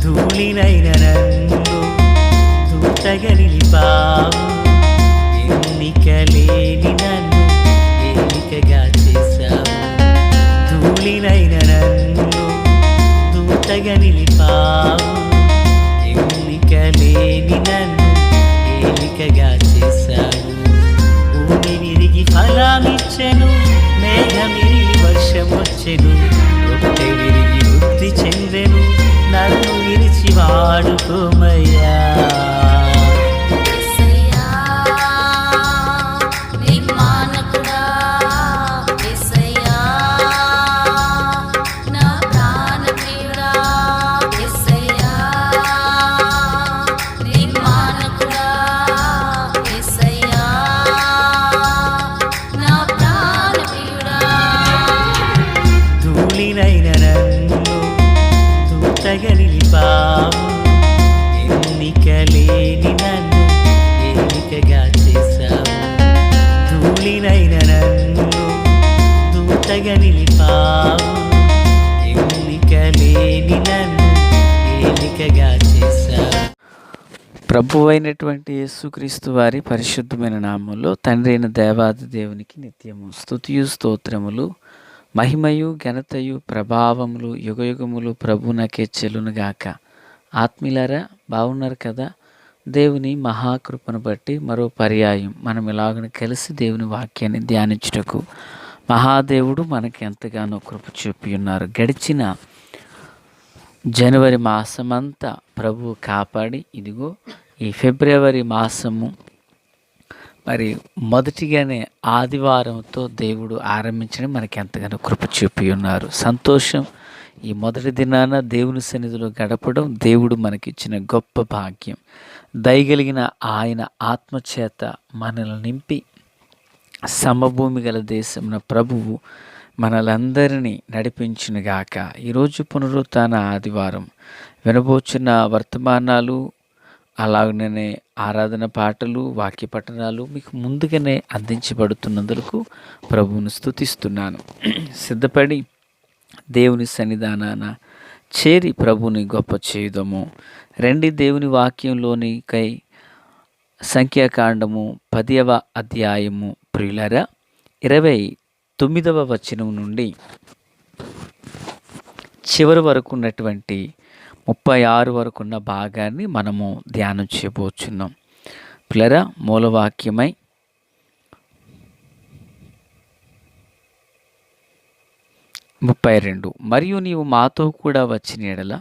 ధూళినైన నన్ను దూతగా నిలిపావు, ఎన్నికలేని నన్ను ఏలికగా చేశావు. ధూళినైన నన్ను దూతగా నిలిపావు, ఎన్నికలేని నన్ను ఏలికగా చేశావు. భూమి విరిగి ఫలమిచ్చెను, మేఘమిరిగి వర్షమొచ్చెను, రొట్టె విరిగి వృద్ధి చెందెను, నన్ను విరిచి వాడుకోమయ్యా. ధూళినైన నన్ను దూతగా నిలిపావు, ఎన్నికలేని నన్ను ఏలికగా చేశావు. ధూళినైన నన్ను దూతగా నిలిపావు, ఎన్నికలేని నన్ను ఏలికగా చేశావు. ప్రభువైనటువంటి యేసుక్రీస్తు వారి పరిశుద్ధమైన నామంలో తండ్రి అయిన దేవాది దేవునికి నిత్యము స్తుతియు స్తోత్రములు, మహిమయు ఘనతయు ప్రభావములు యుగయుగములు ప్రభువునకే చెల్లునుగాక. ఆత్మీయులారా, బాగున్నారు కదా? దేవుని మహాకృపను బట్టి మరో పర్యాయం మనం ఇలాగని కలిసి దేవుని వాక్యాన్ని ధ్యానించుటకు మహాదేవుడు మనకి ఎంతగానో కృప చూపి ఉన్నారు. గడిచిన జనవరి మాసమంతా ప్రభువు కాపాడి ఇదిగో ఈ ఫిబ్రవరి మాసము మరి మొదటిగానే ఆదివారంతో దేవుడు ఆరంభించడం మనకి ఎంతగానో కృప చూపి ఉన్నారు. సంతోషం. ఈ మొదటి దినాన దేవుని సన్నిధిలో గడపడం దేవుడు మనకిచ్చిన గొప్ప భాగ్యం. దయగలిగిన ఆయన ఆత్మచేత మనల్ని నింపి సమభూమి గల దేశమున ప్రభువు మనలందరినీ నడిపించునుగాక. ఈరోజు పునరుత్థాన ఆదివారం. వినబోచున్న వర్తమానాలు అలాగనే ఆరాధన పాటలు వాక్య పఠనాలు మీకు ముందుగానే అందించబడుతున్నందుకు ప్రభువును స్తుతిస్తున్నాను. సిద్ధపడి దేవుని సన్నిధానాన చేరి ప్రభుని గొప్ప చేయుదము. రండి దేవుని వాక్యంలోనికై సంఖ్యాకాండము 10వ అధ్యాయము ప్రియులరా 29వ వచనం నుండి చివరి వరకు ఉన్నటువంటి 36 వరకు ఉన్న భాగాన్ని మనము ధ్యానం చేయబోచున్నాం. పిల్లరా, మూలవాక్యమై 32 మరియు నీవు మాతో కూడా వచ్చిన యెడల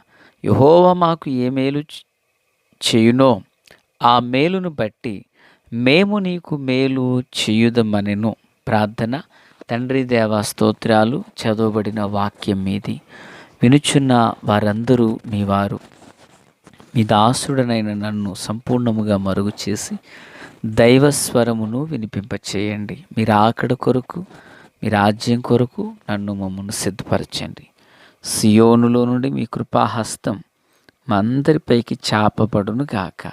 యెహోవా మాకు ఏ మేలు చేయునో ఆ మేలును బట్టి మేము నీకు మేలు చేయుదమనెను. ప్రార్థన. తండ్రి దేవా, స్తోత్రాలు. చదవబడిన వాక్యం మీది వినుచున్న వారందరూ మీ వారు. మీ దాసుడనైన నన్ను సంపూర్ణముగా మరుగు చేసి దైవస్వరమును వినిపింపచేయండి. మీ రాకడ కొరకు, మీ రాజ్యం కొరకు నన్ను మమ్మల్ని సిద్ధపరచండి. సియోనులో నుండి మీ కృపాహస్తం మా అందరిపైకి చాపబడును గాక.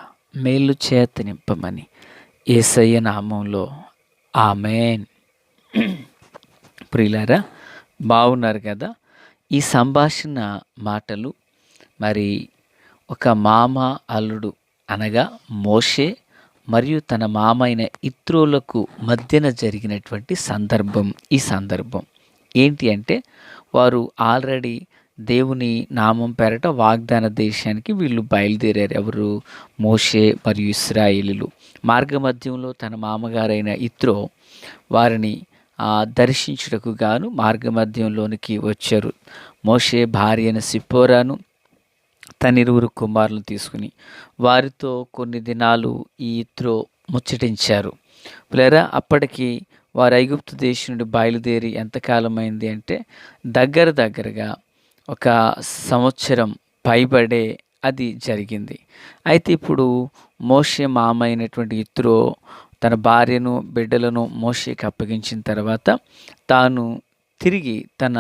మేలు చేత నింపమని యేసయ్య నామంలో ఆమేన్. ప్రియులారా, బాగున్నారు కదా? ఈ సంభాషణ మాటలు మరి ఒక మామ అల్లుడు అనగా మోషే మరియు తన మామ అయిన ఇత్రోలకు మధ్యన జరిగినటువంటి సందర్భం. ఈ సందర్భం ఏంటి అంటే, వారు ఆల్రెడీ దేవుని నామం పేరట వాగ్దాన దేశానికి వీళ్ళు బయలుదేరారు. ఎవరు? మోషే మరియు ఇశ్రాయేలీలు. మార్గమధ్యంలో తన మామగారైన ఇత్రో వారిని దర్శించుటకు గాను మార్గమధ్యంలోనికి వచ్చారు. మోషే భార్య అయిన సిప్పోరాను తన 2 కుమారులను తీసుకుని వారితో కొన్ని దినాలు ఈ ఇత్రో ముచ్చటించారు. పిల్లరా, అప్పటికి వారు ఐగుప్తు దేశం నుండి బయలుదేరి ఎంతకాలమైంది అంటే దగ్గరగా 1 సంవత్సరం పైబడే అది జరిగింది. అయితే ఇప్పుడు మోషే మామ అయినటువంటి ఇత్రో తన భార్యను బిడ్డలను మోషేకి అప్పగించిన తర్వాత తాను తిరిగి తన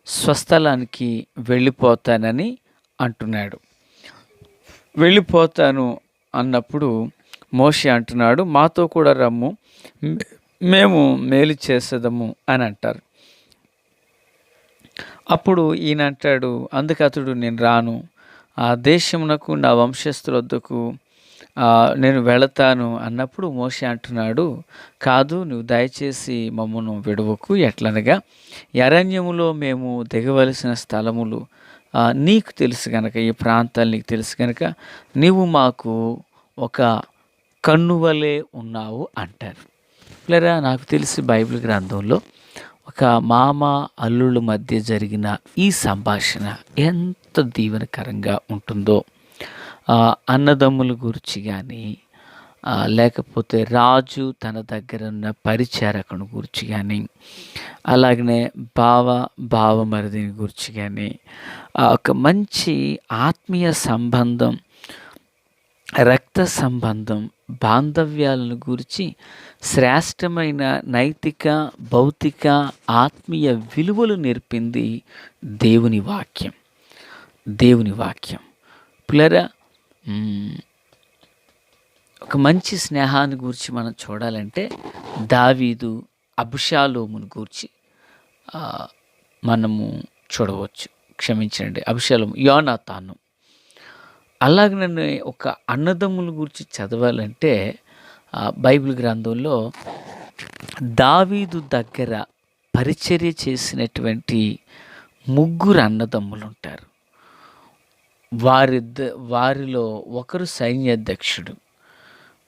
స్వస్థలానికి వెళ్ళిపోతానని అంటున్నాడు. వెళ్ళిపోతాను అన్నప్పుడు మోషే అంటున్నాడు, మాతో కూడా రమ్ము, మేము మేలు చేసేదము అని అంటారు. అప్పుడు ఈయన అంటాడు, అందుకు అతడు నేను రాను, ఆ దేశమునకు నా వంశస్థుల వద్దకు నేను వెళతాను అన్నప్పుడు మోషే అంటున్నాడు, కాదు నువ్వు దయచేసి మమ్మను విడవకు. ఎట్లనగా ఈ అరణ్యములో మేము దిగవలసిన స్థలములు నీకు తెలుసు గనక, ఈ ప్రాంతాలు నీకు తెలుసు గనక నీవు మాకు ఒక కన్నువలే ఉన్నావు అంటారు. లేదా నాకు తెలిసి బైబిల్ గ్రంథంలో ఒక మామ అల్లుళ్ళ మధ్య జరిగిన ఈ సంభాషణ ఎంత దీవెనకరంగా ఉంటుందో, అన్నదమ్ముల గురించి కానీ, లేకపోతే రాజు తన దగ్గర ఉన్న పరిచారకుని గురించి కానీ, అలాగనే బావమరిదిని గురించి కానీ, ఒక మంచి ఆత్మీయ సంబంధం, రక్త సంబంధం, బాంధవ్యాలను గురించి శ్రేష్టమైన నైతిక, భౌతిక, ఆత్మీయ విలువలు నేర్పింది దేవుని వాక్యం. దేవుని వాక్యం పిల్లరా, ఒక మంచి స్నేహాన్ని గురించి మనం చూడాలంటే దావీదు అబుషాలోమును గూర్చి మనము చూడవచ్చు. క్షమించండి, అబుషాలోము, యోనాతాను. అలాగనే ఒక అన్నదమ్ముల గురించి చదవాలంటే బైబిల్ గ్రంథంలో దావీదు దగ్గర పరిచర్య చేసినటువంటి 3 అన్నదమ్ములు ఉంటారు. వారిలో ఒకరు సైన్యాధ్యక్షుడు.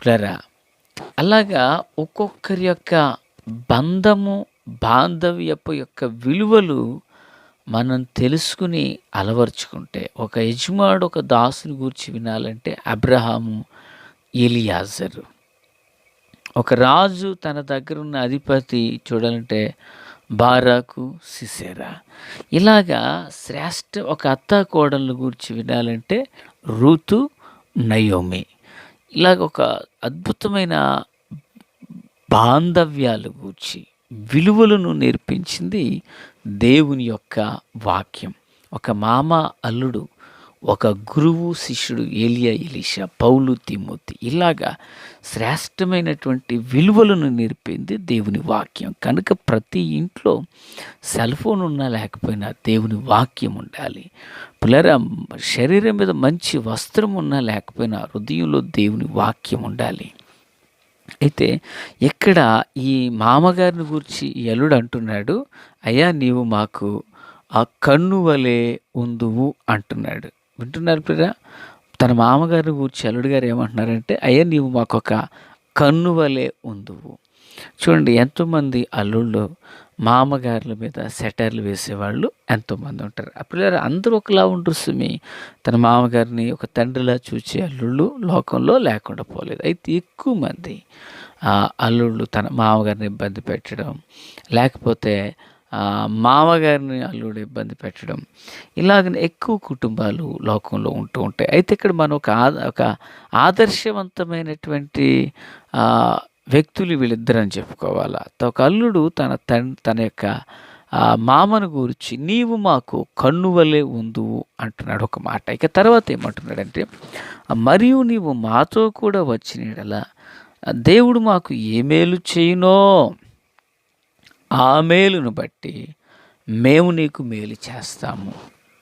ప్లరా అలాగా ఒక్కొక్కరి యొక్క బంధము, బాంధవ్యపు యొక్క విలువలు మనం తెలుసుకుని అలవర్చుకుంటే, ఒక యజమానుడు ఒక దాసుని గురించి వినాలంటే అబ్రహాము, ఎలియాజరు. ఒక రాజు తన దగ్గర ఉన్న అధిపతి చూడాలంటే బారాకు, సిసెరా. ఇలాగా ఒక అత్త కోడళ్ళ గురించి వినాలంటే రూతు, నయోమి. ఇలాగ ఒక అద్భుతమైన బాంధవ్యాలు గూర్చి విలువలను నేర్పించింది దేవుని యొక్క వాక్యం. ఒక మామ అల్లుడు, ఒక గురువు శిష్యుడు, ఏలియా, ఎలీషా, పౌలు, తిమోతి. ఇలాగా శ్రేష్టమైనటువంటి విలువలను నేర్పింది దేవుని వాక్యం. కనుక ప్రతి ఇంట్లో సెల్ ఫోన్ ఉన్నా లేకపోయినా దేవుని వాక్యం ఉండాలి. పిల్లరా, శరీరం మీద మంచి వస్త్రం ఉన్నా లేకపోయినా హృదయంలో దేవుని వాక్యం ఉండాలి. అయితే ఇక్కడ ఈ మామగారిని గురించి ఈ అల్లుడు అంటున్నాడు, అయ్యా నీవు మాకు ఆ కన్నువలే ఉందువు అంటున్నాడు. వింటున్నారు పిల్లరా? తన మామగారిని గురించి అల్లుడు గారు ఏమంటున్నారంటే, అయ్యా నీవు మాకు ఒక కన్నువలే ఉందువు. చూడండి, ఎంతోమంది అల్లుళ్ళు మామగారుల మీద సెటర్లు వేసేవాళ్ళు ఎంతోమంది ఉంటారు. పిల్లలు అందరూ ఒకలా ఉండరు సుమి. తన మామగారిని ఒక తండ్రిలా చూసే అల్లుళ్ళు లోకంలో లేకుండా పోలేదు. అయితే ఎక్కువ మంది అల్లుళ్ళు తన మామగారిని ఇబ్బంది పెట్టడం, లేకపోతే మామగారిని అల్లుడు ఇబ్బంది పెట్టడం, ఇలాగనే ఎక్కువ కుటుంబాలు లోకంలో ఉంటూ ఉంటాయి. అయితే ఇక్కడ మనం ఒక ఆదర్శవంతమైనటువంటి వ్యక్తులు వీళ్ళిద్దరని చెప్పుకోవాలా. ఒక అల్లుడు తన యొక్క మామను గురించి నీవు మాకు కన్నువలే ఉందువు అంటున్నాడు ఒక మాట. ఇక తర్వాత ఏమంటున్నాడంటే, మరియు నీవు మాతో కూడా వచ్చిన యెడల దేవుడు మాకు ఏ మేలు చేయునో ఆ మేలును బట్టి మేము నీకు మేలు చేస్తాము.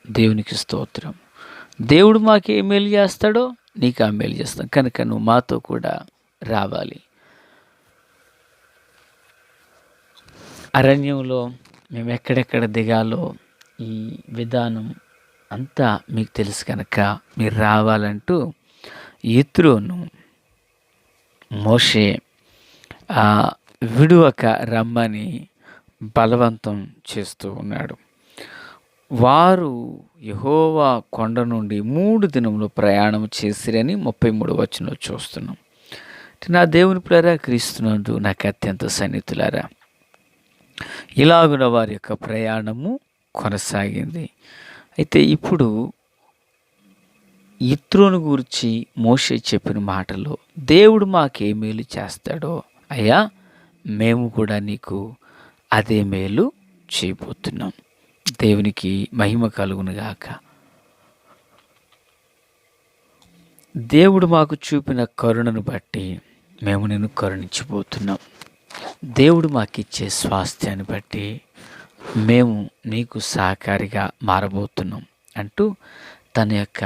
దేవునికి స్తోత్రం. దేవుడు మాకు ఏ మేలు చేస్తాడో నీకు ఆ మేలు చేస్తాం. కనుక నువ్వు మాతో కూడా రావాలి. అరణ్యంలో మేము ఎక్కడెక్కడ దిగాలో ఈ విధానం అంతా మీకు తెలుసు కనుక మీరు రావాలంటూ యిత్రోను మోషే విడువక రమ్మని బలవంతం చేస్తూ ఉన్నాడు. వారు యెహోవా కొండ నుండి 3 దినములు ప్రయాణం చేసిరని 33వ వచనంలో చూస్తున్నాం. నా దేవుని ప్రియులారా, క్రీస్తునందు నాకు అత్యంత సన్నిహితులారా, ఇలాగున వారి యొక్క ప్రయాణము కొనసాగింది. అయితే ఇప్పుడు యిత్రోను గురించి మోషే చెప్పిన మాటలు, దేవుడు మాకే మేలు చేస్తాడో అయ్యా మేము కూడా నీకు అదే మేలు చేయబోతున్నాం. దేవునికి మహిమ కలుగునుగాక. దేవుడు మాకు చూపిన కరుణను బట్టి మేము నిన్ను కరుణించబోతున్నాం. దేవుడు మాకిచ్చే స్వాస్థ్యాన్ని బట్టి మేము నీకు సహకారిగా మారబోతున్నాం అంటూ తన యొక్క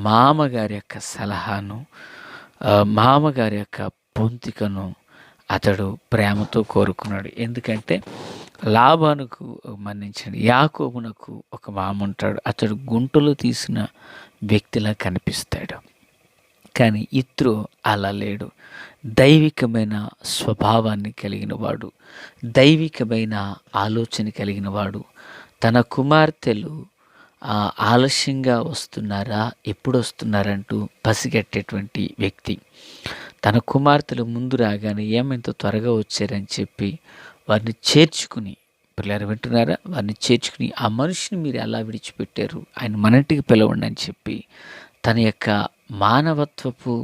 మామగారి యొక్క సలహాను, మామగారి యొక్క పొంతికను అతడు ప్రేమతో కోరుకున్నాడు. ఎందుకంటే లాబానుకు మన్నించండి, యాకోబునకు ఒక మామ ఉంటాడు. అతడు గుంటలో తీసిన వ్యక్తిలా కనిపిస్తాడు. కానీ ఇత్రో అలా లేడు. దైవికమైన స్వభావాన్ని కలిగిన వాడు, దైవికమైన ఆలోచన కలిగిన వాడు. తన కుమార్తెలు ఆలస్యంగా వస్తున్నారా, ఎప్పుడు వస్తున్నారంటూ పసిగట్టేటువంటి వ్యక్తి. తన కుమార్తెలు ముందు రాగానే ఏమైంత త్వరగా వచ్చారని చెప్పి వారిని చేర్చుకుని, పిల్లలు వింటున్నారా, వారిని చేర్చుకుని ఆ మనిషిని మీరు ఎలా విడిచిపెట్టారు, ఆయన మన ఇంటికి పిలవండి అని చెప్పి తన యొక్క మానవత్వపు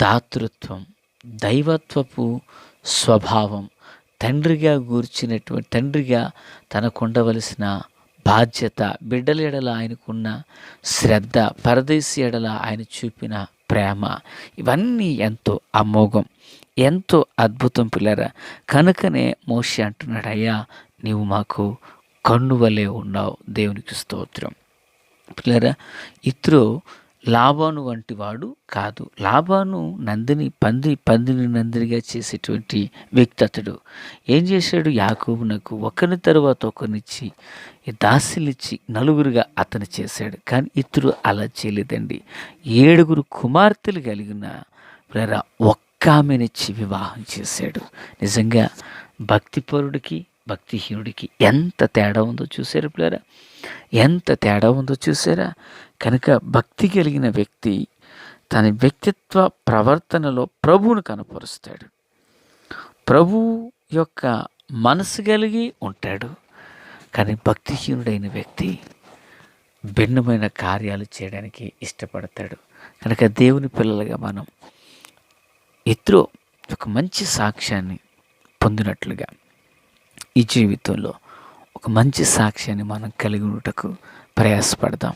దాతృత్వం, దైవత్వపు స్వభావం, తండ్రిగా తనకు ఉండవలసిన బాధ్యత, బిడ్డల ఎడల ఆయనకున్న శ్రద్ధ, పరదేశి ఎడల ఆయన చూపిన ప్రేమ, ఇవన్నీ ఎంతో అమోఘం, ఎంతో అద్భుతం పిల్లరా. కనుకనే మోషే అంటున్నాడు, అయ్యా నీవు మాకు కన్నువలే ఉన్నావు. దేవునికి స్తోత్రం. పిల్లరా, ఇత్రో లాబాను వంటి వాడు కాదు. లాబాను పందిని నందినిగా చేసేటువంటి వ్యక్తి. అతడు ఏం చేశాడు, యాకోబునకు ఒకరిని తరువాత ఒకరినిచ్చి దాసిలిచ్చి నలుగురుగా అతను చేశాడు. కానీ ఇతడు అలా చేయలేదండి. 7 కుమార్తెలు కలిగిన పిల్లరా ఒక్క ఆమెనిచ్చి వివాహం చేశాడు. నిజంగా భక్తిపరుడికి భక్తిహీనుడికి ఎంత తేడా ఉందో చూసారా పిల్లరా, ఎంత తేడా ఉందో చూసారా. కనుక భక్తి కలిగిన వ్యక్తి తన వ్యక్తిత్వ ప్రవర్తనలో ప్రభువును కనపరుస్తాడు, ప్రభు యొక్క మనసు కలిగి ఉంటాడు. కానీ భక్తిహీనుడైన వ్యక్తి భిన్నమైన కార్యాలు చేయడానికి ఇష్టపడతాడు. కనుక దేవుని పిల్లలుగా మనం ఇత్రో ఒక మంచి సాక్ష్యాన్ని పొందినట్లుగా ఈ జీవితంలో ఒక మంచి సాక్ష్యాన్ని మనం కలిగి ఉండటకు ప్రయాసపడదాం.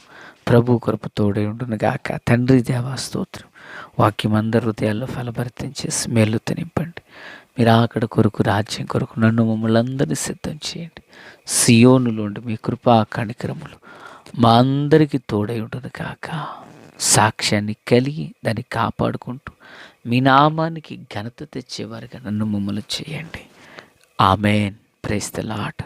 ప్రభు కృప తోడై ఉండునుగాక. తండ్రి దేవా స్తోత్రం. వాక్యం అందరి హృదయాల్లో ఫలభరితం చేసి మేలుతో నింపండి. మీరు అక్కడ కొరకు, రాజ్యం కొరకు నన్ను మమ్మల్ని అందరినీ సిద్ధం చేయండి. సియోనులోండి మీ కృపా కనికరములు మా అందరికీ తోడై ఉండునుగాక. సాక్ష్యాన్ని కలిగి దాన్ని కాపాడుకుంటూ మీ నామానికి ఘనత తెచ్చేవారుగా నన్ను మమ్మల్ని చేయండి. ఆమేన్. Praise the lord.